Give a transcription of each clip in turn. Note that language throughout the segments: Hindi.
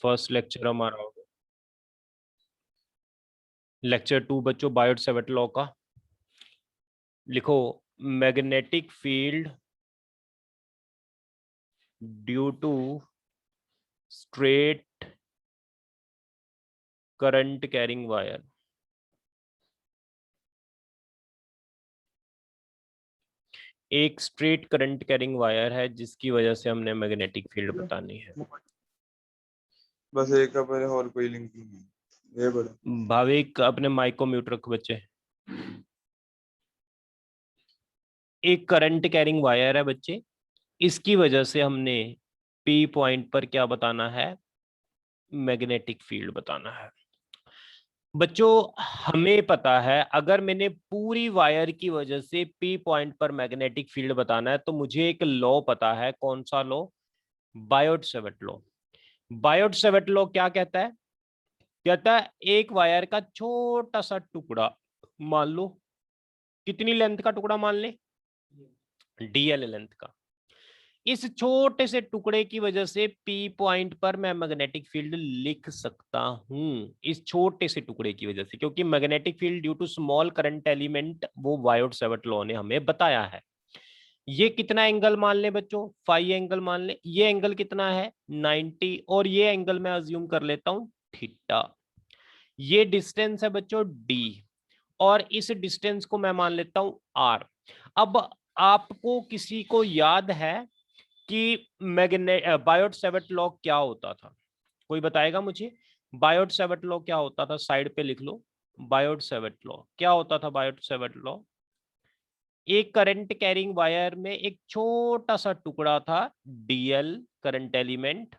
फर्स्ट लेक्चर हमारा होगा लेक्चर 2 बच्चों, बायोट सेवर्ट लॉ का। लिखो, magnetic field due to straight current carrying wire. एक स्ट्रेट करंट कैरिंग वायर है जिसकी वजह से हमने मैग्नेटिक फील्ड बतानी है। बस एक का पहले और कोई लिंक नहीं है ये बड़ा। भाविक अपने माइक को म्यूट रखो बच्चे। एक करंट कैरिंग वायर है बच्चे, इसकी वजह से हमने पी पॉइंट पर क्या बताना है, मैग्नेटिक फील्ड बताना है। बच्चों हमें पता है अगर मैंने पूरी वायर की वजह से पी पॉइंट पर मैग्नेटिक फील्ड बताना है तो मुझे एक लॉ पता है। कौन सा law? Biot Savart law. Biot Savart law क्या कहता है? कहता है एक वायर का छोटा सा टुकड़ा, मान लो कितनी लेंथ का टुकड़ा मान ले, डीएल लेंथ का, इस छोटे से टुकड़े की वजह से पी पॉइंट पर मैं मैग्नेटिक फील्ड लिख सकता हूं। इस छोटे से टुकड़े की वजह से, क्योंकि magnetic field due to small current element वो बायोट सेवर्ट लॉ ने हमें बताया है। ये कितना एंगल मान ले बच्चों? फाई एंगल मान ले। ये एंगल कितना है? 90। और ये एंगल मैं अज्यूम कर लेता हूं थीटा। ये डिस्टेंस है बच्चों डी, और इस डिस्टेंस को मैं मान लेता हूं आर। अब आपको किसी को याद है कि बायोट सेवर्ट लॉ क्या होता था? कोई बताएगा मुझे? बायोट सेवर्ट लॉ क्या होता था? साइड पे लिख लो। बायोट सेवर्ट लॉ क्या होता था? बायोट सेवर्ट लॉ, एक करंट कैरिंग वायर में एक छोटा सा टुकड़ा था डीएल करंट एलिमेंट,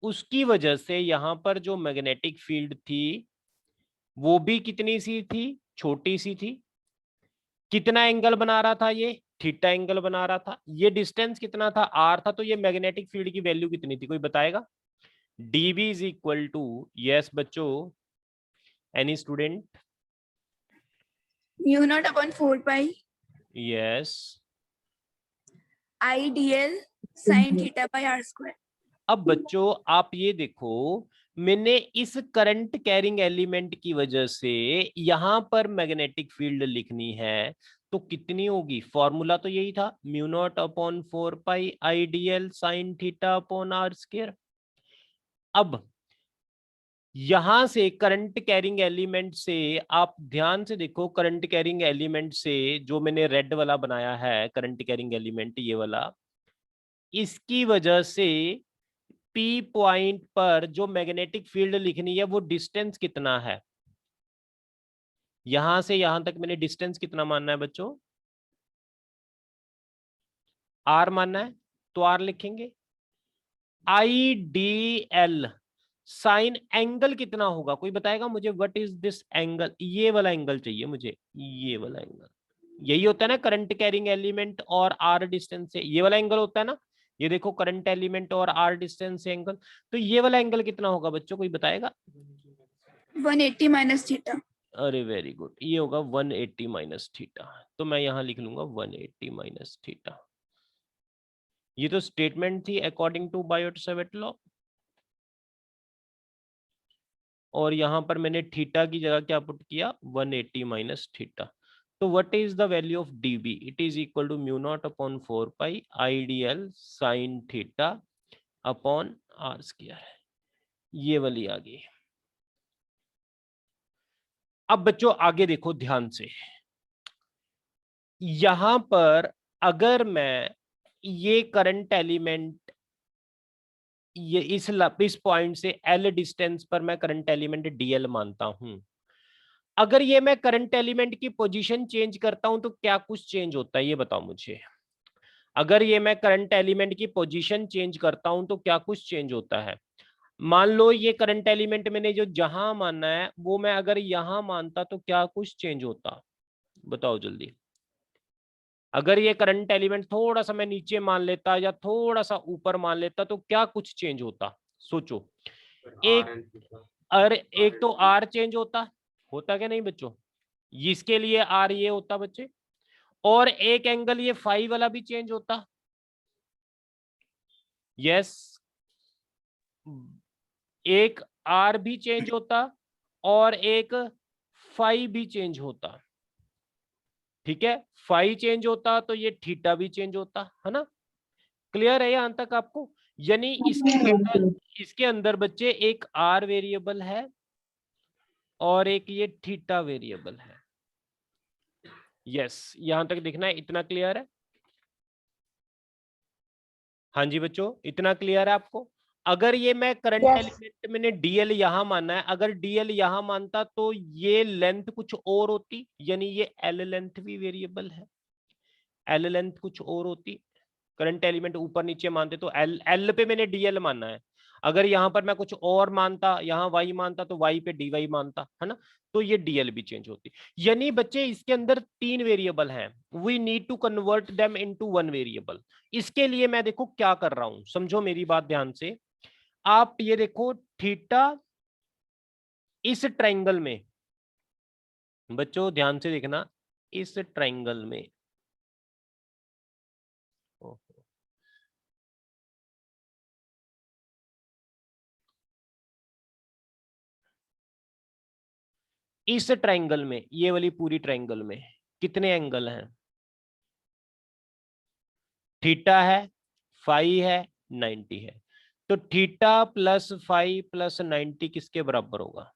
उसकी वजह से यहां पर जो मैग्नेटिक फील्ड थी वो भी कितनी सी थी? छोटी सी थी। कितना एंगल बना रहा था ये? थीटा एंगल बना रहा था। ये डिस्टेंस कितना था? आर था। तो ये मैग्नेटिक फील्ड की वैल्यू कितनी थी? कोई बताएगा? DB is equal to, yes बच्चों, any student? Mu not upon 4 pi yes. I D L sine theta by R square. अब बच्चों आप ये देखो, मैंने इस करंट कैरिंग एलिमेंट की वजह से यहां पर मैग्नेटिक फील्ड लिखनी है तो कितनी होगी? फॉर्मूला तो यही था, mu not upon 4 pi i D L sine theta upon r square. अब यहां से करंट कैरिंग एलिमेंट से आप ध्यान से देखो, करंट कैरिंग एलिमेंट से जो मैंने रेड वाला बनाया है करंट कैरिंग एलिमेंट, ये वाला, इसकी वजह से पी पॉइंट पर जो मैग्नेटिक फील्ड लिखनी है वो डिस्टेंस कितना है? यहां से यहां तक मैंने डिस्टेंस कितना मानना है बच्चों? आर मानना है, तो आर लिखेंगे। I D L sine angle कितना होगा? कोई बताएगा मुझे? What is this angle? ये वाला एंगल चाहिए मुझे, ये वाला एंगल। यही होता है ना करंट कैरिंग एलिमेंट और आर डिस्टेंस से, ये वाला एंगल होता है ना। ये देखो करंट एलिमेंट और आर डिस्टेंस से एंगल, तो ये वाला एंगल कितना होगा बच्चों? कोई बताएगा? 180 माइनस थीटा। अरे वेरी गुड, ये होगा 180 माइनस थीटा। तो मैं यहां लिख लूंगा 180 माइनस थीटा। ये तो स्टेटमेंट थी according to Biot Savart law, और यहां पर मैंने थीटा की जगह क्या पुट किया? 180 माइनस थीटा। तो what is the value of dB? It is equal to mu not upon 4 pi i D L sine theta upon r square. ये वाली आ गई। अब बच्चों आगे देखो ध्यान से, यहां पर अगर मैं ये करंट एलिमेंट, ये इस पॉइंट से एल डिस्टेंस पर मैं करंट एलिमेंट डीएल मानता हूं, अगर ये मैं करंट एलिमेंट की पोजीशन चेंज करता हूं तो क्या कुछ चेंज होता है? ये बताओ मुझे। अगर ये मैं करंट एलिमेंट की पोजीशन चेंज करता हूं तो क्या कुछ चेंज होता है? मान लो ये करंट एलिमेंट मैंने जो जहां मानना है वो मैं अगर यहां मानता तो क्या कुछ चेंज होता? बताओ जल्दी। अगर ये करंट एलिमेंट थोड़ा सा मैं नीचे मान लेता या थोड़ा सा ऊपर मान लेता तो क्या कुछ चेंज होता? सोचो। एक, अरे एक तो आर चेंज होता क्या नहीं बच्चों? इसके लिए आर ये होता बच्चे, और एक एंगल ये फाई वाला भी चेंज होता। यस, एक आर भी चेंज होता और एक फाई भी चेंज होता, ठीक है। फाई चेंज होता तो ये थीटा भी चेंज होता, है ना। क्लियर है यहाँ तक आपको? यानी इसके अंदर बच्चे एक आर वेरिएबल है और एक ये थीटा वेरिएबल है। यस, यहां तक दिखना है, इतना क्लियर है? हाँ जी बच्चों, इतना क्लियर है आपको? अगर ये मैं करंट एलिमेंट मैंने डीएल यहां माना है, अगर डीएल यहां मानता तो ये लेंथ कुछ और होती, यानी ये एल लेंथ भी वेरिएबल है, एल लेंथ कुछ और होती। करंट एलिमेंट ऊपर नीचे मानते तो एल एल पे मैंने डीएल माना है, अगर यहां पर मैं कुछ और मानता, यहां वाई मानता तो वाई पे डी मानता, है ना, तो ये डीएल भी चेंज होती। यानी बच्चे इसके अंदर 3 वेरिएबल हैं, we need to convert them into 1 variable. इसके लिए मैं देखो क्या कर रहा हूं, समझो मेरी बात ध्यान से। आप ये देखो थीटा इस ट्रायंगल में, बच्चों ध्यान से देखना, इस ट्रायंगल में इस ट्रायंगल में, ये वाली पूरी ट्रायंगल में कितने एंगल हैं? थीटा है, फाई है, 90 है। तो थीटा प्लस फाई प्लस 90 किसके बराबर होगा?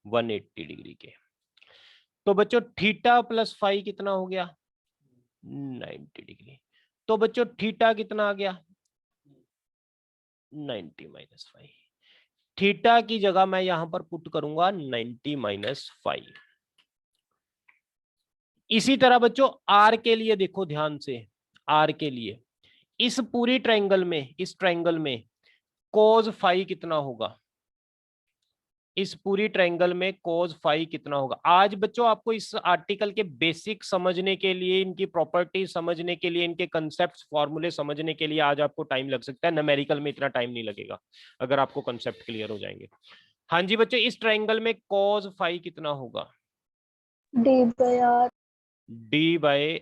180 डिग्री के। तो बच्चों थीटा प्लस फाई कितना हो गया? 90 डिग्री। तो बच्चों थीटा कितना आ गया? 90 माइनस फाई। थीटा की जगह मैं यहां पर पुट करूंगा 90 माइनस फाई। इसी तरह बच्चों आर के लिए देखो ध्यान से, आर के लिए इस पूरी ट्रायंगल में, इस ट्रायंगल में कोज फाई कितना होगा? इस पूरी ट्रायंगल में कोज फाई कितना होगा? आज बच्चों आपको इस आर्टिकल के बेसिक समझने के लिए, इनकी प्रॉपर्टी समझने के लिए, इनके कंसेप्ट फॉर्मूले समझने के लिए आज आपको टाइम लग सकता है, न्यूमेरिकल में इतना टाइम नहीं लगेगा अगर आपको कंसेप्ट क्लियर हो जाएंगे। हाँ जी बच्चों, इस ट्रायंगल में कोज फाई कितना होगा? D by r. D by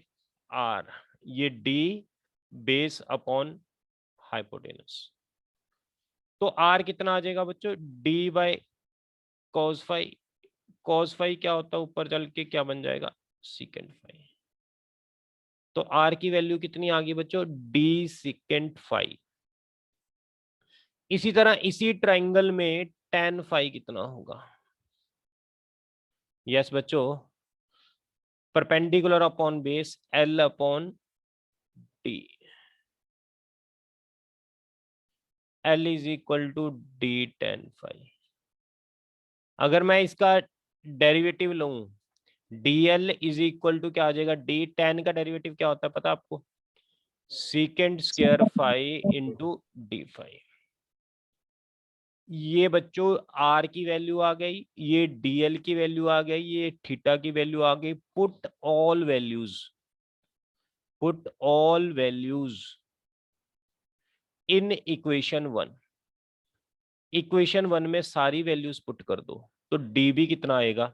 r, ये डी बेस अपॉन हाइपोटेनस। तो आर कितना आ जाएगा बच्चों? D by cos phi. Cos phi क्या होता है, ऊपर चल के क्या बन जाएगा? Secant phi. तो आर की वैल्यू कितनी आ गई बच्चों? D secant phi. इसी तरह इसी ट्रायंगल में tan फाई कितना होगा? यस बच्चों, perpendicular upon base l upon d, l is equal to d tan phi. अगर मैं इसका डेरिवेटिव लूं, dl इज इक्वल टू क्या आ जाएगा? डी tan का डेरिवेटिव क्या होता है पता आपको? Secant square phi into d phi. ये बच्चों आर की वैल्यू आ गई, ये डीएल की वैल्यू आ गई, ये थीटा की वैल्यू आ गई। Put all values, put all values in equation 1। Equation 1 में सारी वैल्यूज पुट कर दो, तो डीबी कितना आएगा?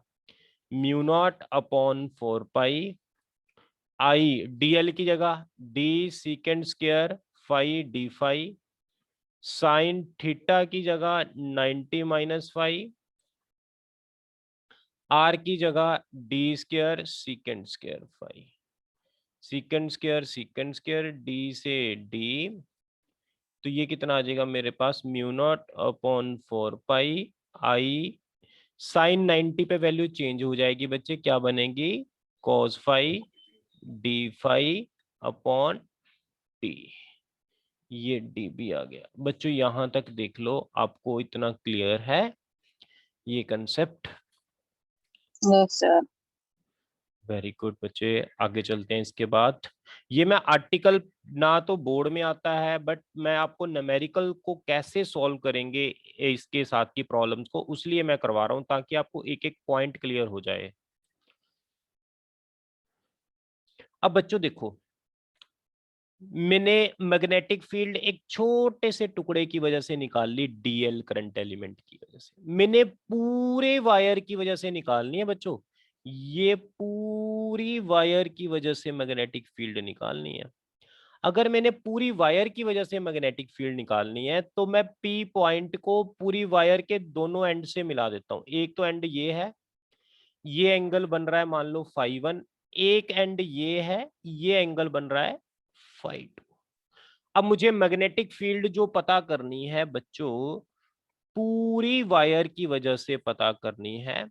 Mu not upon 4 pi i, dl की जगह d secant square phi d phi, sine theta की जगह 90 माइनस फाई, आर की जगह d square secant square phi, secant square d से डी, तो ये कितना आ जाएगा मेरे पास? Mu not upon 4 pi i, sine 90 पे वैल्यू चेंज हो जाएगी बच्चे, क्या बनेगी? Cos phi d phi upon t. ये डी भी आ गया बच्चों, यहां तक देख लो, आपको इतना क्लियर है ये concept? Yes sir. Very good बच्चे, आगे चलते हैं। इसके बाद ये मैं आर्टिकल ना तो बोर्ड में आता है, बट मैं आपको न्यूमेरिकल को कैसे सॉल्व करेंगे इसके साथ की प्रॉब्लम्स को, उसलिए मैं करवा रहा हूं ताकि आपको एक एक पॉइंट क्लियर हो जाए। अब बच्चों देखो, मैंने मैग्नेटिक फील्ड एक छोटे से टुकड़े की वजह से निकाल ली, डीएल करंट एलिमेंट की वजह से। मैंने पूरे वायर की वजह से निकालनी है बच्चों, ये पूरी वायर की वजह से मैग्नेटिक फील्ड निकालनी है। अगर मैंने पूरी वायर की वजह से मैग्नेटिक फील्ड निकालनी है तो मैं पी पॉइंट को पूरी वायर के दोनों एंड से मिला देता हूं। एक तो एंड ये है, ये एंगल बन रहा है मान लो φ1, एक एंड ये है, ये एंगल बन रहा है φ2। अब मुझे मैग्नेटिक फील्ड जो पता करनी है बच्चों, पूरी वायर की वजह से पता करनी है,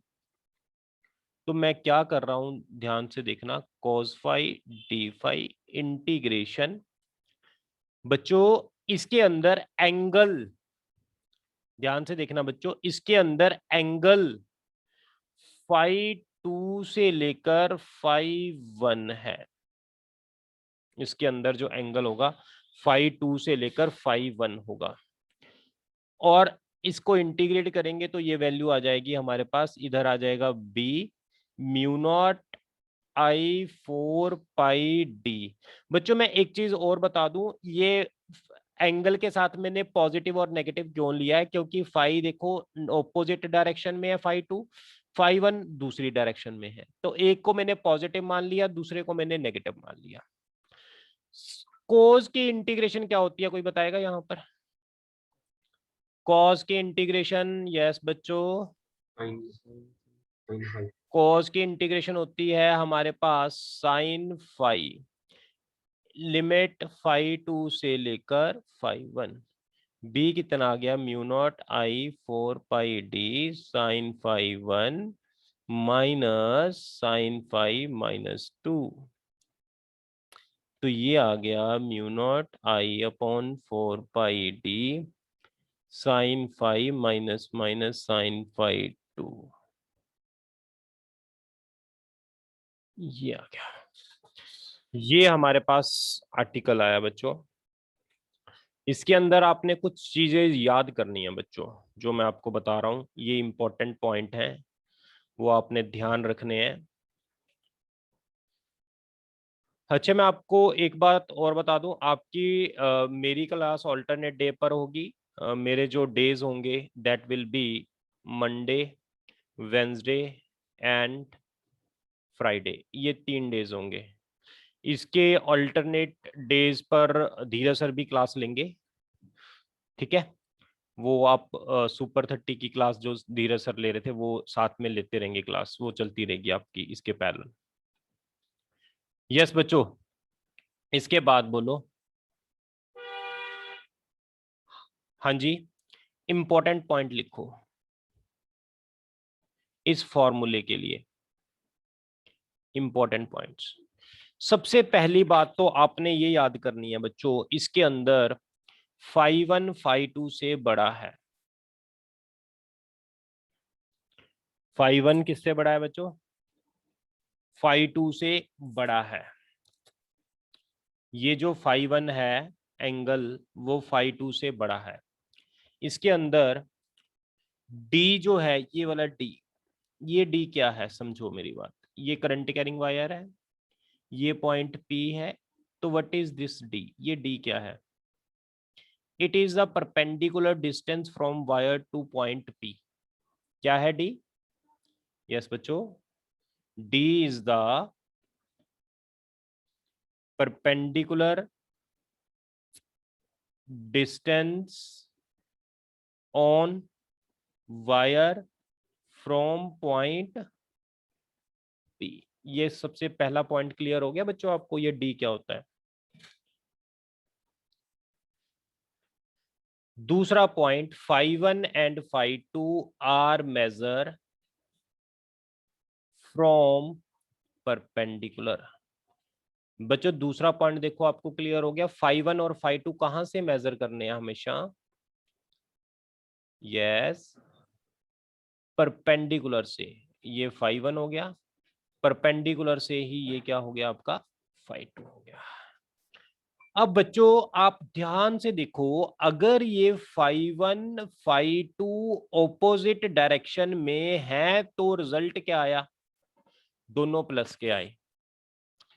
तो मैं क्या कर रहा हूं ध्यान से देखना, cos phi d phi integration. बच्चों इसके अंदर एंगल, ध्यान से देखना बच्चों, इसके अंदर एंगल φ2 से लेकर φ1 है। इसके अंदर जो एंगल होगा φ2 से लेकर φ1 होगा, और इसको इंटीग्रेट करेंगे तो ये वैल्यू आ जाएगी हमारे पास, इधर आ जाएगा b mu not I 4 pi D. बच्चों मैं एक चीज और बता दूं, ये एंगल के साथ मैंने पॉजिटिव और नेगेटिव क्यों लिया है, क्योंकि फाई देखो ऑपोजिट डायरेक्शन में है φ2, φ1 दूसरी डायरेक्शन में है, तो एक को मैंने पॉजिटिव मान लिया, दूसरे को मैंने नेगेटिव मान लिया। कोस की इंटीग्रेशन क्या होती है, कोई बताएगा यहाँ पर? कॉस की इंटीग्रेशन, यस बच्चों, कॉस की इंटीग्रेशन होती है हमारे पास साइन फाई, लिमिट φ2 से लेकर φ1। b कितना आ गया, mu not I 4 pi D sine φ1 minus sine φ-2। तो ये आ गया mu not I upon 4 pi D sine phi minus minus sine φ2। ये आ गया, ये हमारे पास आर्टिकल आया बच्चों। इसके अंदर आपने कुछ चीजें याद करनी है बच्चों, जो मैं आपको बता रहा हूं ये इंपॉर्टेंट पॉइंट है, वो आपने ध्यान रखने हैं। अच्छा मैं आपको एक बात और बता दूं, आपकी मेरी क्लास ऑल्टरनेट डे पर होगी। मेरे जो डेज होंगे that will be Monday, Wednesday and Friday, ये 3 डेज होंगे। इसके ऑल्टरनेट डेज पर धीरज सर भी क्लास लेंगे, ठीक है? वो आप सुपर 30 की क्लास जो धीरज सर ले रहे थे वो साथ में लेते रहेंगे क्लास, वो चलती रहेगी आपकी इसके पैरेलल। यस बच्चों, इसके बाद बोलो। हाँ जी, इंपॉर्टेंट पॉइंट लिखो इस फॉर्मूले के लिए, इंपॉर्टेंट पॉइंट्स। सबसे पहली बात तो आपने ये याद करनी है बच्चों, इसके अंदर φ1 φ2 से बड़ा है। φ1 किससे बड़ा है बच्चों? φ2 से बड़ा है। ये जो φ1 है एंगल, वो φ2 से बड़ा है। इसके अंदर d जो है, ये वाला d, ये d क्या है समझो मेरी बात, ये करंट कैरिंग वायर है, ये पॉइंट P है, तो व्हाट इज दिस d? ये d क्या है? It is the perpendicular distance from wire two point P। क्या है d? यस बच्चों, d is the perpendicular distance on wire from point P। ये सबसे पहला पॉइंट क्लियर हो गया बच्चों आपको, ये D क्या होता है। दूसरा point, φ1 and φ2 are measure from perpendicular. बच्चों दूसरा पॉइंट देखो आपको क्लियर हो गया, φ1 और φ2 कहां से मेजर करने हैं हमेशा? यस, परपेंडिकुलर से। ये φ1 हो गया, परपेंडिकुलर से ही ये क्या हो गया आपका, φ2 हो गया। अब बच्चों आप ध्यान से देखो, अगर ये φ1 φ2 ऑपोजिट डायरेक्शन में है तो रिजल्ट क्या आया? दोनों प्लस के आए।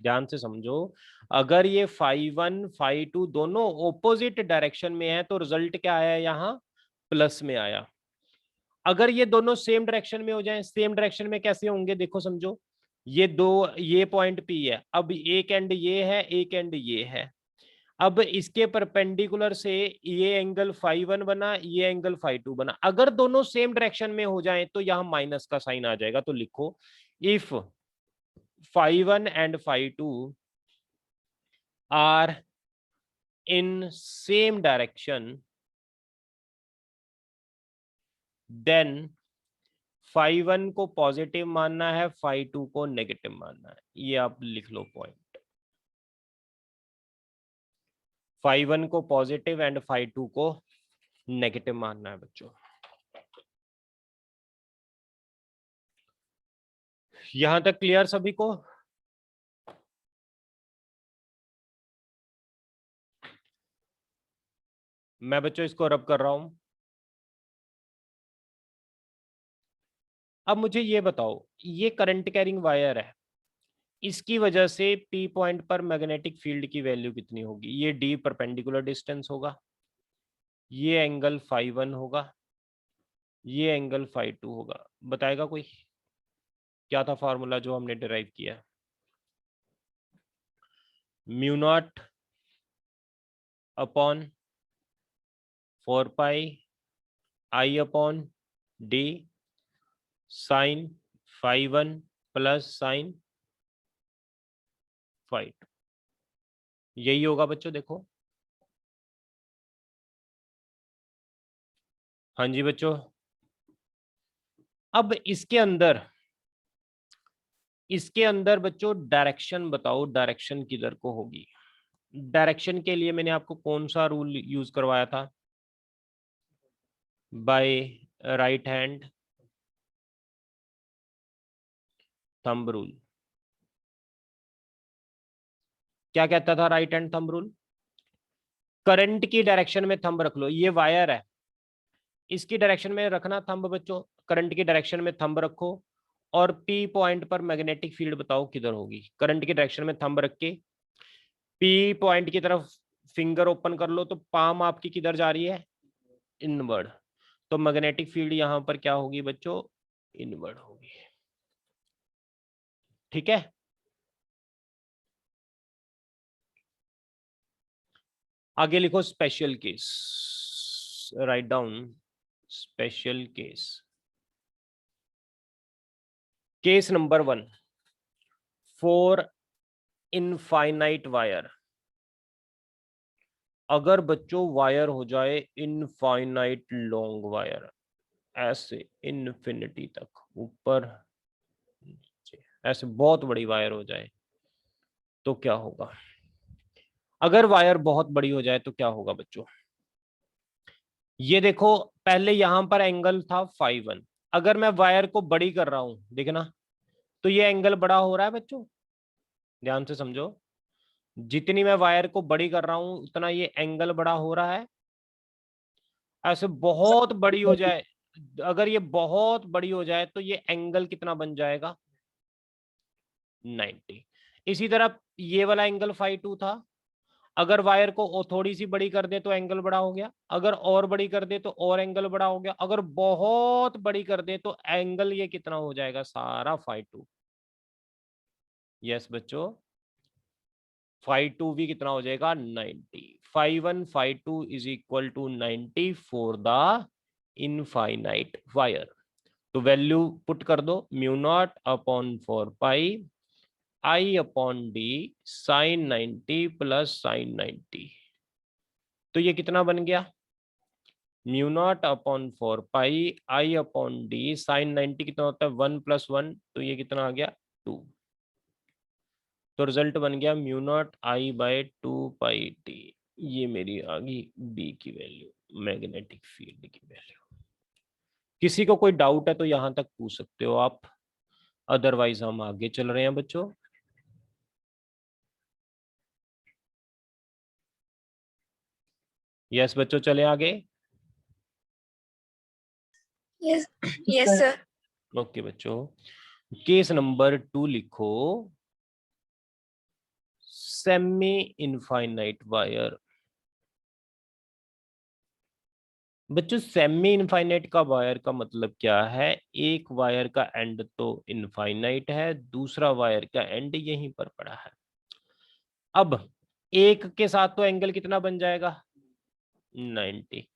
ध्यान से समझो, अगर ये φ1 φ2 दोनों ऑपोजिट डायरेक्शन में है तो रिजल्ट क्या आया? यहाँ प्लस में आया। अगर ये दोनों सेम डायरेक्शन में हो जाएं, सेम डायरेक्शन में कैसे होंगे देखो समझो, ये दो, ये पॉइंट P है, अब एक एंड ये है, एक एंड ये है। अब इसके परपेंडिकुलर से ये एंगल φ1 बना, ये एंगल φ2 बना। अगर दोनों सेम डायरेक्शन में हो जाएं तो यहां माइनस का साइन आ जाएगा। तो लिखो if φ1 and φ2 are in same direction then φ1 को पॉजिटिव मानना है, φ2 को नेगेटिव मानना है। ये आप लिख लो पॉइंट। φ1 को पॉजिटिव एंड φ2 को नेगेटिव मानना है बच्चों। यहां तक क्लियर सभी को? मैं बच्चों इसको रब कर रहा हूं। अब मुझे ये बताओ, ये करंट कैरिंग वायर है, इसकी वजह से पी पॉइंट पर मैग्नेटिक फील्ड की वैल्यू कितनी होगी? ये डी परपेंडिकुलर डिस्टेंस होगा, ये एंगल φ1 होगा, ये एंगल φ2 होगा। बताएगा कोई? क्या था फॉर्मूला जो हमने डिराइव किया? Mu not upon 4 pi I upon D sine φ1 plus sine φ2। यही होगा बच्चों, देखो। हाँ जी बच्चों। अब इसके अंदर बच्चों डायरेक्शन बताओ, डायरेक्शन किधर को होगी? डायरेक्शन के लिए मैंने आपको कौन सा रूल यूज करवाया था? By right hand thumb rule. क्या कहता था right hand thumb rule? Current की डायरेक्शन में थंब रख लो। ये वायर है, इसकी डायरेक्शन में रखना थंब बच्चों, करंट की डायरेक्शन में थंब रखो और पी पॉइंट पर मैग्नेटिक फील्ड बताओ किधर होगी। करंट की डायरेक्शन में थंब रख के पी पॉइंट की तरफ फिंगर ओपन कर लो, तो पाम आपकी किधर जा रही है? इनवर्ड। तो मैग्नेटिक फील्ड यहां पर क्या होगी बच्चों? इनवर्ड होगी। ठीक है। आगे लिखो special case, write down special case. Case number 1 for infinite wire. अगर बच्चों वायर हो जाए इनफाइनाइट लॉन्ग वायर, ऐसे इन्फिनिटी तक, ऊपर नीचे, ऐसे बहुत बड़ी वायर हो जाए तो क्या होगा? अगर वायर बहुत बड़ी हो जाए तो क्या होगा बच्चों? ये देखो, पहले यहां पर एंगल था φ1। अगर मैं वायर को बड़ी कर रहा हूं, देखना, तो ये एंगल बड़ा हो रहा है बच्चों। ध्यान से समझो, जितनी मैं वायर को बड़ी कर रहा हूं उतना ये एंगल बड़ा हो रहा है। ऐसे बहुत बड़ी हो जाए, अगर ये बहुत बड़ी हो जाए तो ये एंगल कितना बन जाएगा? 90। इसी तरह ये वाला एंगल φ2 था, अगर वायर को थोड़ी सी बड़ी कर दे तो एंगल बड़ा हो गया, अगर और बड़ी कर दे तो और एंगल बड़ा हो गया, अगर बहुत बड़ी कर दे तो एंगल ये कितना हो जाएगा? सारा φ2। यस बच्चों, φ2 भी कितना हो जाएगा? 90। φ1 φ2 is equal to 90 for the infinite wire. तो वैल्यू पुट कर दो, mu not upon 4 pi I upon D sine 90 plus sine 90। तो ये कितना बन गया? Mu not upon 4 pi I upon D sine 90 कितना होता है? 1 प्लस 1, तो ये कितना आ गया? 2। तो रिजल्ट बन गया mu not I bye 2 pi T. ये मेरी आ गई बी की वैल्यू, मैग्नेटिक फील्ड की वैल्यू। किसी को कोई डाउट है तो यहां तक पूछ सकते हो आप, अदरवाइज हम आगे चल रहे हैं बच्चों। यस बच्चों, चले आगे। Yes, yes, sir. ओके बच्चों, केस नंबर 2 लिखो, सेमी इनफाइनाइट वायर। बच्चों सेमी इनफाइनाइट का वायर का मतलब क्या है? एक वायर का एंड तो इनफाइनाइट है, दूसरा वायर का एंड यहीं पर पड़ा है। अब एक के साथ तो एंगल कितना बन जाएगा 90,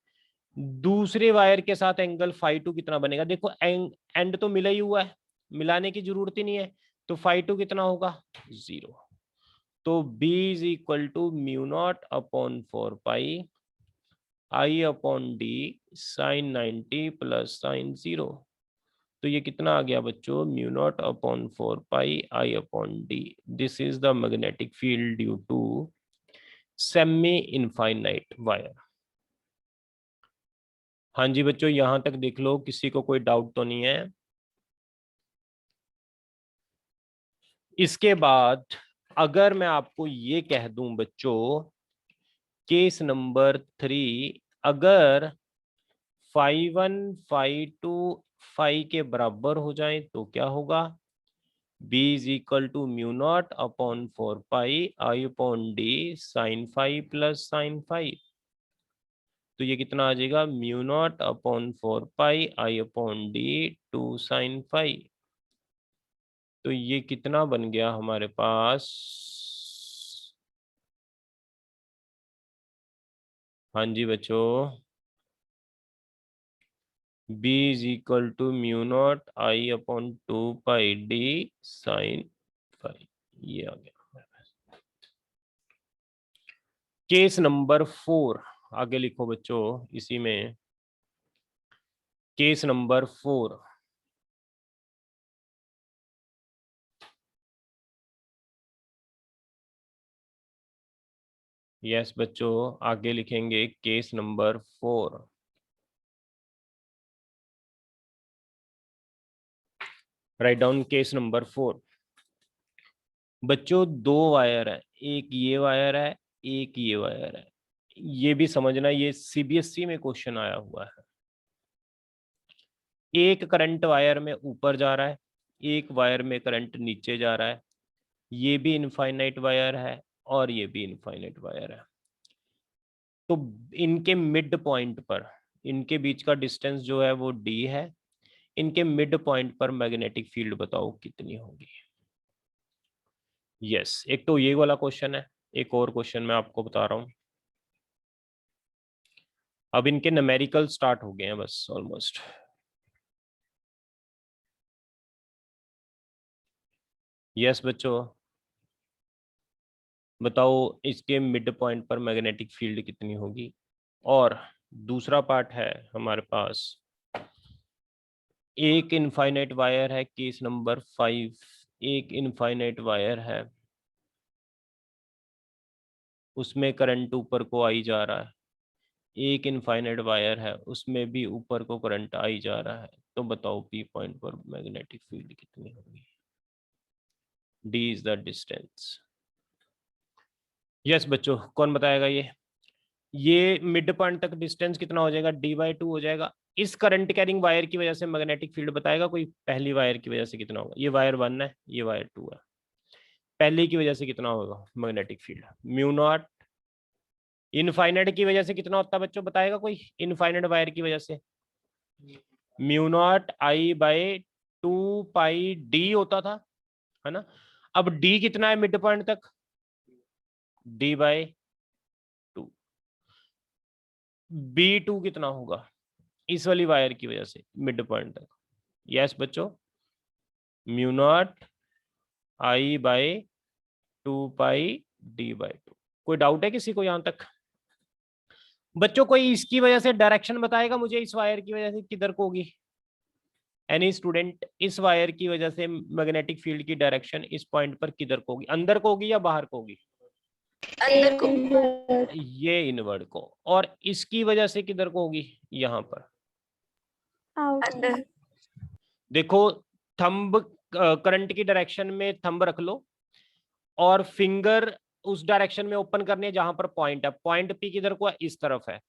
दूसरे वायर के साथ एंगल φ2 कितना बनेगा, देखो एंड तो मिला ही हुआ है, मिलाने की जरूरत ही नहीं है, तो φ2 कितना होगा 0। तो B is equal to mu not upon 4 pi I upon D sine 90 plus sine 0। तो ये कितना आ गया बच्चों, mu not upon 4 pi I upon D। This is the magnetic field due to semi infinite wire. हाँ जी बच्चों, यहां तक देख लो, किसी को कोई डाउट तो नहीं है। इसके बाद अगर मैं आपको ये कह दूं बच्चों, केस नंबर 3, अगर φ1 φ2 φ के बराबर हो जाए तो क्या होगा, B is equal to mu not upon 4 pi I upon D sine phi plus sine phi. तो ये कितना आ जाएगा, mu not upon 4 pi I upon D 2 sine phi. तो ये कितना बन गया हमारे पास, हाँ जी बच्चों, B is equal to mu naught I upon 2 pi D sine phi. ये आ गया। केस नंबर 4 आगे लिखो बच्चों इसी में, केस नंबर 4। यस बच्चों, आगे लिखेंगे case number 4। Write down case number 4। बच्चों दो वायर है, एक ये वायर है, एक ये वायर है। ये भी समझना, ये सीबीएसई में क्वेश्चन आया हुआ है। एक करंट वायर में ऊपर जा रहा है, एक वायर में करंट नीचे जा रहा है। ये भी इनफाइनाइट वायर है और ये भी इनफाइनाइट वायर है। तो इनके मिड पॉइंट पर, इनके बीच का डिस्टेंस जो है वो d है। इनके मिड पॉइंट पर मैग्नेटिक फील्ड बताओ कितनी होगी। यस, एक तो ये वाला क्वेश्चन है, एक और क्वेश्चन मैं आपको बता रहा हूं। अब इनके न्यूमेरिकल स्टार्ट हो गए हैं बस ऑलमोस्ट। यस बच्चों, बताओ इसके मिड पॉइंट पर मैग्नेटिक फील्ड कितनी होगी। और दूसरा पार्ट है हमारे पास, एक इनफाइनाइट वायर है, केस नंबर 5, एक इनफाइनाइट वायर है, उसमें करंट ऊपर को आई जा रहा है। एक इनफाइनाइट वायर है, उसमें भी ऊपर को करंट आई जा रहा है। तो बताओ पी पॉइंट पर मैग्नेटिक फील्ड कितनी होगी। D is the distance. Yes बच्चों, कौन बताएगा ये मिड पॉइंट तक डिस्टेंस कितना हो जाएगा, d/2 हो जाएगा। इस करंट कैरिंग वायर की वजह से मैग्नेटिक फील्ड बताएगा कोई, पहली वायर की वजह से कितना होगा। ये वायर 1 है, ये वायर 2 है। पहली की वजह से कितना होगा magnetic field, mu naught. Infinite की वजह से कितना होता है बच्चों, बताएगा कोई, इनफाइनाइट वायर की वजह से म्यू नॉट I/2 पाई डी होता था, है ना। अब डी कितना है मिड पॉइंट तक, d/2। B2 कितना होगा इस वाली वायर की वजह से मिड पॉइंट तक। यस बच्चों, mu not I/2 pi d/2। कोई डाउट है किसी को यहां तक बच्चों, कोई इसकी वजह से डायरेक्शन बताएगा मुझे, इस वायर की वजह से किधर को होगी। एनी स्टूडेंट, इस वायर की वजह से मैग्नेटिक फील्ड की डायरेक्शन इस पॉइंट पर किधर को होगी, अंदर को होगी या बाहर को होगी। अंदर को। ये इनवर्ड को। और इसकी वजह से किधर को होगी, यहाँ पर। अंदर। देखो, थंब करंट की डायरेक्शन में थंब रख लो और फिंगर उस डायरेक्शन में ओपन करनी है जहां पर पॉइंट है। पॉइंट पी किधर को है, इस तरफ है।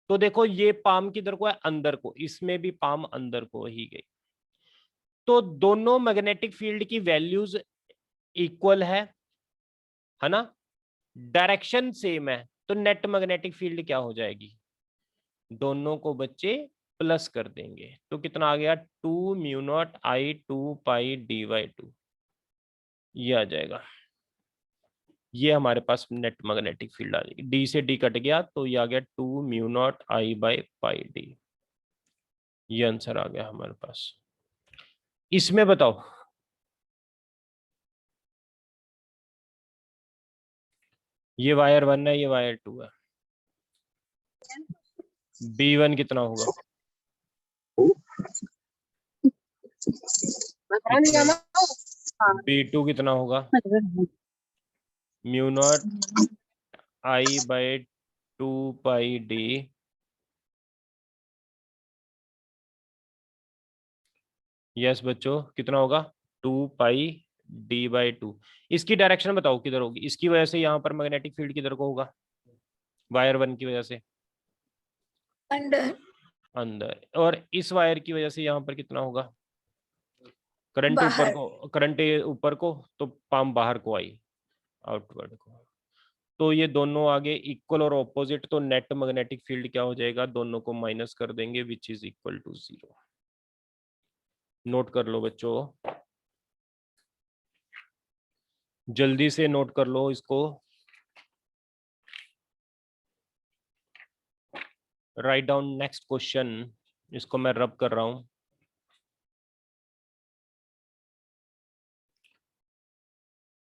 तो देखो ये पाम किधर को है, अंदर को। इसमें भी पाम अंदर को ही गई। तो दोनों मैग्नेटिक फील्ड की वैल्यूज इक्वल है ना, डायरेक्शन सेम है। तो नेट मैग्नेटिक फील्ड क्या हो जाएगी, दोनों को बच्चे प्लस कर देंगे। तो कितना आ गया, 2 म्यू नॉट I/2 पाई d/2। ये आ जाएगा। ये हमारे पास नेट मैग्नेटिक फील्ड आ जाएगी। डी से डी कट गया तो ये आ गया 2 mu not I by pi D. ये आंसर आ गया हमारे पास। इसमें बताओ ये वायर 1 है, ये वायर 2 है, B1 कितना होगा? B2 कितना होगा? Mu not I by 2 pi D. Yes बच्चों कितना होगा? 2 पाई डी बाई 2। इसकी डायरेक्शन बताओ किधर होगी? इसकी वजह से यहाँ पर मैग्नेटिक फील्ड किधर को होगा? वायर 1 की वजह से अंदर। अंदर। और इस वायर की वजह से यहाँ पर कितना होगा? करंट ऊपर बाहर। को, करंट ऊपर को तो पाम बाहर को आई, आउटवर्ड को। तो ये दोनों आगे इक्वल और ऑपोजिट, तो नेट मैग्नेटिक फील्ड क्या हो जाएगा? दोनों को माइनस कर देंगे which is equal to 0। Note कर लो बच्चों, जल्दी से नोट कर लो इसको। राइट डाउन नेक्स्ट क्वेश्चन, इसको मैं रब कर रहा हूं।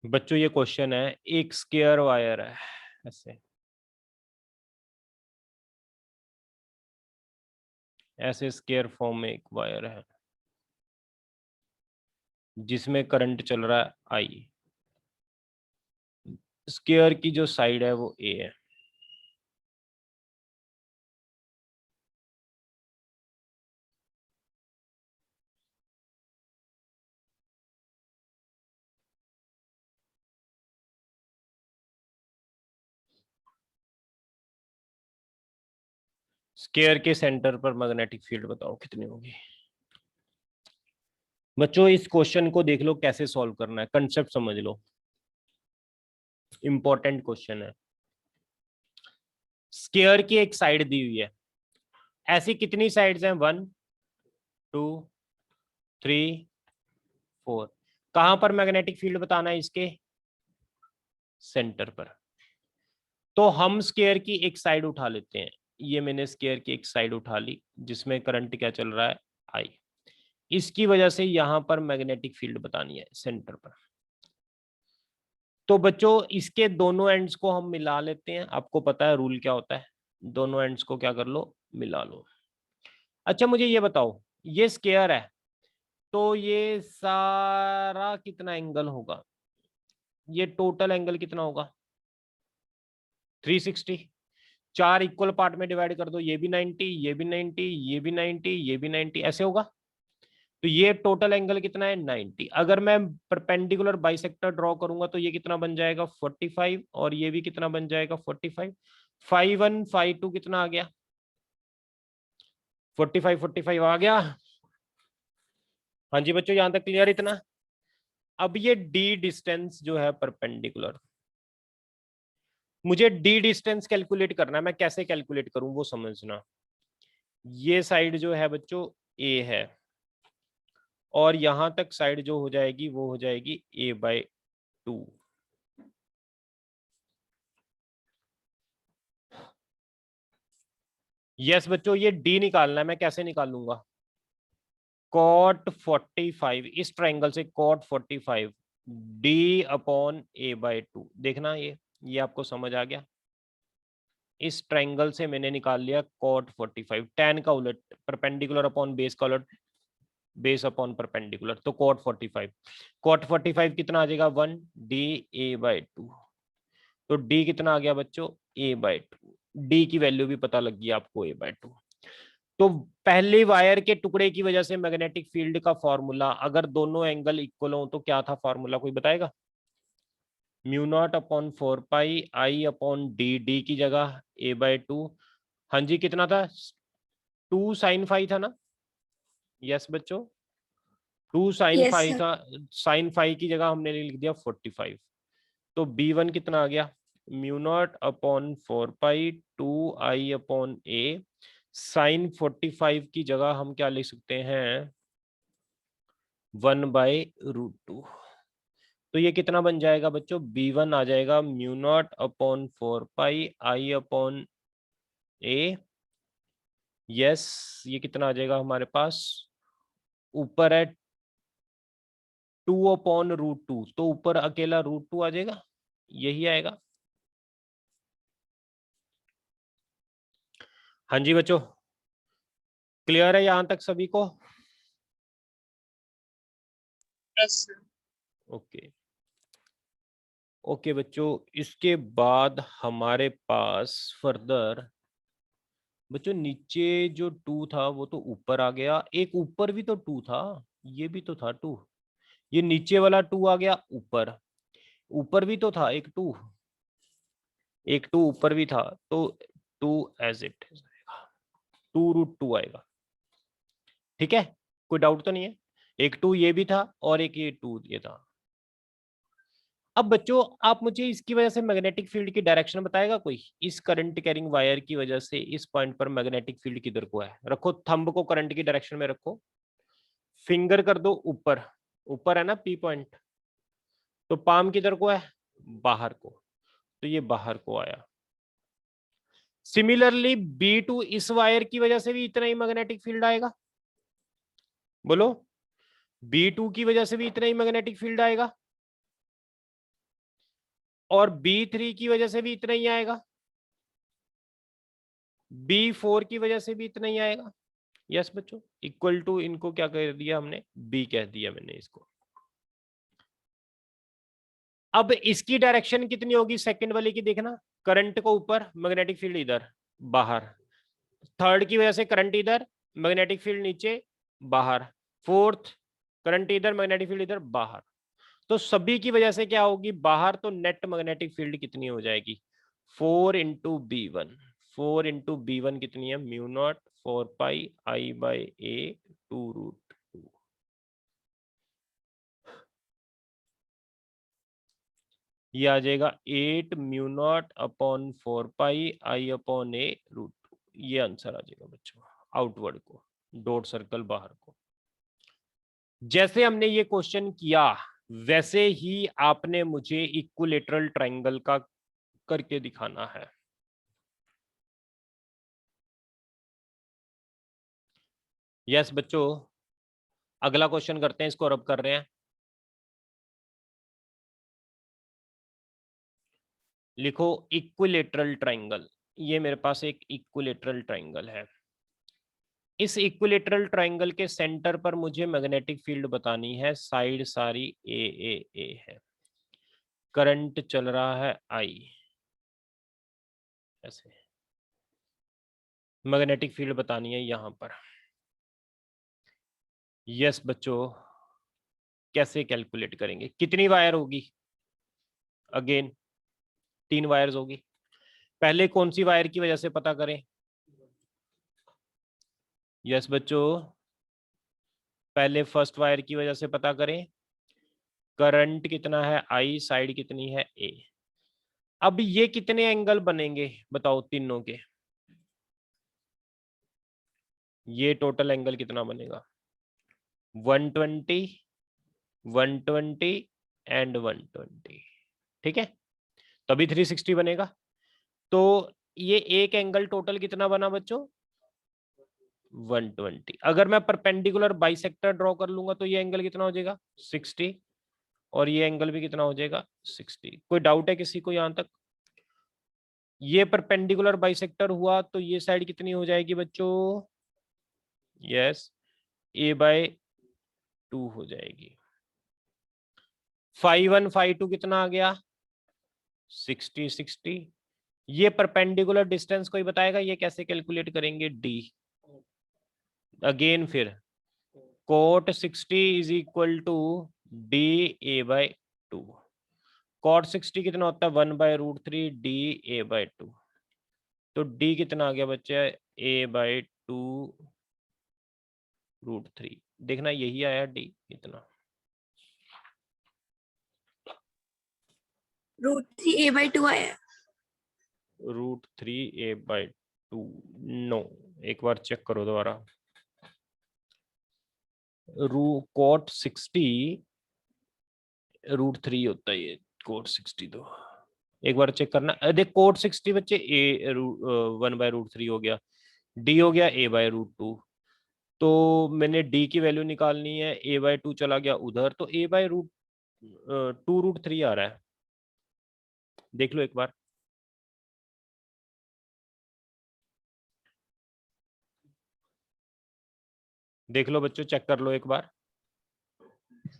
बच्चों ये क्वेश्चन है, एक स्क्वायर वायर है ऐसे, ऐसे स्क्वायर फॉर्म में एक वायर है जिसमें करंट चल रहा है आई। स्क्वायर की जो साइड है वो ए है। स्क्वायर के सेंटर पर मैग्नेटिक फील्ड बताओ कितनी होगी? बच्चों इस क्वेश्चन को देख लो कैसे सॉल्व करना है, कंसेप्ट समझ लो, इंपॉर्टेंट क्वेश्चन है। स्क्वायर की एक साइड दी हुई है, ऐसी कितनी साइड्स हैं? 1 2 3 4। कहां पर मैग्नेटिक फील्ड बताना है? इसके सेंटर पर। तो हम स्क्वायर की एक साइड उठा लेते हैं, ये मैंने स्क्वायर की एक साइड उठा ली जिसमें करंट क्या चल रहा है? आई। इसकी वजह से यहां पर मैग्नेटिक फील्ड बतानी है सेंटर पर। तो बच्चों इसके दोनों एंड्स को हम मिला लेते हैं, आपको पता है रूल क्या होता है, दोनों एंड्स को क्या कर लो? मिला लो। अच्छा मुझे ये बताओ, ये स्क्वायर है तो ये सारा कितना एंगल होगा? ये टोटल एंगल कितना होगा? 360। 4 इक्वल पार्ट में डिवाइड कर दो, ये भी 90, ये भी 90, ये भी 90, ये भी 90, ऐसे होगा। तो ये टोटल एंगल कितना है? 90। अगर मैं परपेंडिकुलर बाइसेक्टर ड्रॉ करूंगा तो ये कितना बन जाएगा? 45। और ये भी कितना बन जाएगा? 45। 5 1 5 2 कितना आ गया? 45 45 आ गया। हाँ जी बच्चों यहां तक क्लियर इतना? अब ये डी डिस्टेंस जो है परपेंडिकुलर, मुझे डी डिस्टेंस कैलकुलेट करना है। मैं कैसे कैलकुलेट करूं वो समझना। ये साइड जो है बच्चों ए है और यहां तक साइड जो हो जाएगी वो हो जाएगी a बाई 2। यस बच्चों ये डी निकालना है। मैं कैसे निकालूंगा? cot 45, इस ट्राइंगल से cot 45 d upon a by 2। देखना ये आपको समझ आ गया? इस ट्राइंगल से मैंने निकाल लिया cot 45, tan का उलट, परपेंडिकुलर अपॉन बेस का उलट, बेस अपॉन परपेंडिकुलर, तो cot 45। cot 45 कितना आ जाएगा? 1 d a बाई 2। तो d कितना आ गया बच्चों? a by 2। d की वैल्यू भी पता लग गई आपको, a बाई 2। तो पहले वायर के टुकड़े की वजह से मैग्नेटिक फील्ड का फॉर्मूला, अगर दोनों एंगल इक्वल हो तो क्या था फॉर्मूला, कोई बताएगा? Mu naught upon 4 pi I upon D, D की जगह a बाई 2। हाँ जी कितना था? 2 साइन फाई था ना? यस बच्चों 2 साइन Yes, फाई sir. था, साइन फाई की जगह हमने लिख दिया 45। तो B1 कितना आ गया? Mu not upon 4 pi 2 I upon A. Sign 45 की जगह हम क्या लिख सकते हैं? 1 बाई रूट 2। तो ये कितना बन जाएगा बच्चों, B1 आ जाएगा mu not upon 4 pi I upon A। Yes, ये कितना आ जाएगा हमारे पास, ऊपर है 2 अपॉन √2, तो ऊपर अकेला √2 आ जाएगा, यही आएगा। हाँ जी बच्चों, क्लियर है यहां तक सभी को? Yes sir. ओके ओके बच्चों, इसके बाद हमारे पास फर्दर बच्चों नीचे जो 2 था वो तो ऊपर आ गया, एक ऊपर भी तो 2 था, ये भी तो था 2, ये नीचे वाला 2 आ गया ऊपर, ऊपर भी तो था एक 2, एक 2 ऊपर भी था, तो 2 एज इट आएगा, 2√2 आएगा। ठीक है, कोई डाउट तो नहीं है? एक 2 ये भी था और एक ये 2 ये था। अब बच्चों आप मुझे इसकी वजह से मैग्नेटिक फील्ड की डायरेक्शन बताएगा कोई, इस करंट कैरिंग वायर की वजह से इस पॉइंट पर मैग्नेटिक फील्ड किधर को है? रखो थंब को करंट की डायरेक्शन में रखो, फिंगर कर दो ऊपर, ऊपर है ना P पॉइंट, तो पाम किधर को है? बाहर को, तो ये बाहर को आया। सिमिलरली B2 इस वायर की वजह से भी इतना ही मैग्नेटिक फील्ड आएगा, बोलो B2 की वजह से भी इतना ही मैग्नेटिक फील्ड आएगा, और B3 की वजह से भी इतना ही आएगा, B4 की वजह से भी इतना ही आएगा। यस बच्चों, इक्वल टू इनको क्या कह दिया हमने, B कह दिया मैंने इसको। अब इसकी डायरेक्शन कितनी होगी सेकंड वाले की, देखना, करंट को ऊपर, मैग्नेटिक फील्ड इधर बाहर, थर्ड की वजह से करंट इधर, मैग्नेटिक फील्ड नीचे बाहर, फोर्थ करंट इधर, मैग्नेटिक फील्ड इधर बाहर, तो सभी की वजह से क्या होगी बाहर, तो नेट मैग्नेटिक फील्ड कितनी हो जाएगी, 4 इंटू B1, 4 इंटू B1 कितनी है, म्यू नॉट 4 पाई I/A 2√2, ये आ जाएगा 8 म्यू नॉट अपॉन 4 पाई I/A√2, ये आंसर आ जाएगा बच्चों, आउटवर्ड को, डॉट सर्कल बाहर को। जैसे हमने ये क्वेश्चन किया वैसे ही आपने मुझे इक्विलेटरल ट्रायंगल का करके दिखाना है। यस बच्चों, अगला क्वेश्चन करते हैं, इसको रब कर रहे हैं। लिखो इक्विलेटरल ट्रायंगल, ये मेरे पास एक इक्विलेटरल ट्रायंगल है, इस इक्विलेटरल ट्रायंगल के सेंटर पर मुझे मैग्नेटिक फील्ड बतानी है, साइड सारी ए है, करंट चल रहा है I, ऐसे मैग्नेटिक फील्ड बतानी है यहां पर। यस बच्चों, कैसे कैलकुलेट करेंगे, कितनी वायर होगी, अगेन 3 वायर्स होगी, पहले कौन सी वायर की वजह से पता करें? यस बच्चों, पहले फर्स्ट वायर की वजह से पता करें, करंट कितना है I, साइड कितनी है A। अब ये कितने एंगल बनेंगे बताओ तीनों के, ये टोटल एंगल कितना बनेगा, 120, 120 एंड 120, ठीक है, तभी 360 बनेगा। तो ये एक एंगल टोटल कितना बना बच्चों, 120। अगर मैं परपेंडिकुलर बाइसेक्टर ड्रॉ कर लूंगा तो ये एंगल कितना हो जाएगा 60, और ये एंगल भी कितना हो जाएगा 60। कोई डाउट है किसी को यहां तक? ये परपेंडिकुलर बाइसेक्टर हुआ तो ये साइड कितनी हो जाएगी बच्चों, यस A/2 हो जाएगी। 5 1 5 2 कितना आ गया 60 60। ये परपेंडिकुलर डिस्टेंस कोई बताएगा ये कैसे कैलकुलेट करेंगे, D अगेन फिर cot 60 is equal to DA/2, cot 60 कितना होता है 1/√3 DA/2, तो D कितना आ गया बच्चे A/2√3, देखना यही आया D कितना, √3 A/2 आया। √3 A/2, नो, एक बार चेक करो दोबारा, cot 60 √3 होता है ये कोट 60 तो एक बार चेक करना। देख कोट 60 बच्चे a 1/√3 हो गया, d हो गया a/√2। तो मैंने d की वैल्यू निकालनी है, a/2 चला गया उधर, तो a/2√3 आ रहा है। देख लो एक बार। देख लो बच्चों, चेक कर लो एक बार।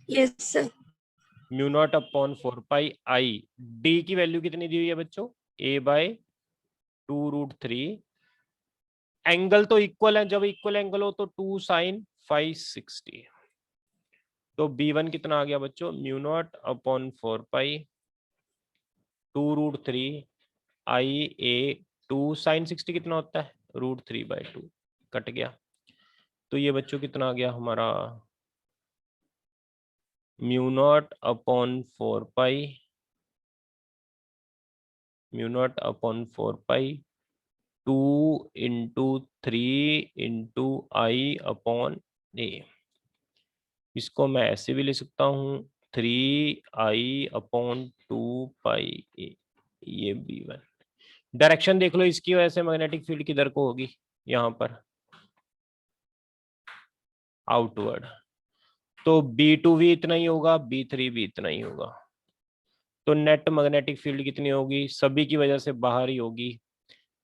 Yes, sir. μ0/4 i, d की वैल्यू कितनी दी हुई है बच्चों? a/2√3। एंगल तो इक्वल है, जब इक्वल एंगल हो तो 2 sin 560। तो b1 कितना आ गया बच्चों? μ0/4 2√3 ia 2 sin 60 कितना होता है? √3/2 कट गया। तो ये बच्चों कितना आ गया हमारा? μ0/4 2 × 3 × i/a। इसको मैं ऐसे भी ले सकता हूँ 3i/2πa। ये b1। डायरेक्शन देख लो इसकी वजह से मैग्नेटिक फील्ड किधर को होगी? यहाँ पर आउटवर्ड। तो b2 भी इतना ही होगा, b3 भी इतना ही होगा। तो नेट मैग्नेटिक फील्ड कितनी होगी? सभी की वजह से बाहर ही होगी,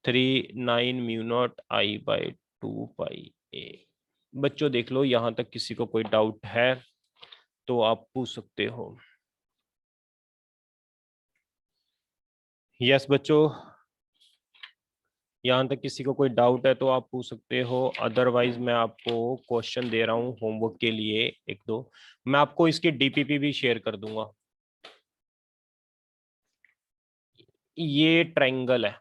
3 9 μ0i/2πa। बच्चों देख लो, यहां तक किसी को कोई डाउट है तो आप पूछ सकते हो। यस बच्चों, यहां तक किसी को कोई डाउट है तो आप पूछ सकते हो, अदरवाइज मैं आपको क्वेश्चन दे रहा हूं होमवर्क के लिए एक दो। मैं आपको इसकी डीपीपी भी शेयर कर दूंगा। ये ट्रायंगल है,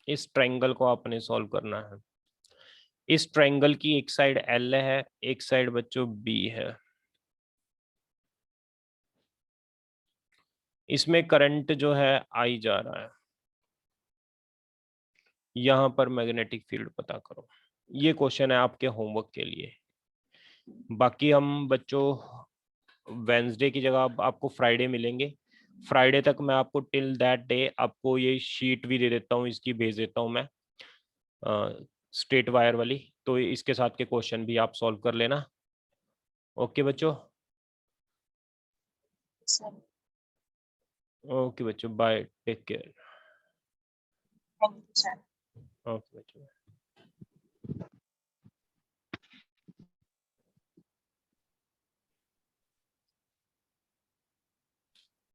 इस ट्रायंगल को आपने सॉल्व करना है। इस ट्रायंगल की एक साइड L है, एक साइड बच्चों B है। इसमें करंट जो है I जा रहा है। यहां पर मैग्नेटिक फील्ड पता करो। ये क्वेश्चन है आपके होमवर्क के लिए। बाकी हम बच्चों वेंसडे की जगह आपको फ्राइडे मिलेंगे। फ्राइडे तक मैं आपको टिल दैट डे आपको ये शीट भी दे देता हूँ, इसकी भेज देता हूँ मैं, स्ट्रेट वायर वाली। तो इसके साथ के क्वेश्चन भी आप सॉल्व कर लेना। ओके बच्चों, Sir. ओके बच्चों, bye, take care. Thank you, sir. Okay बच्चों।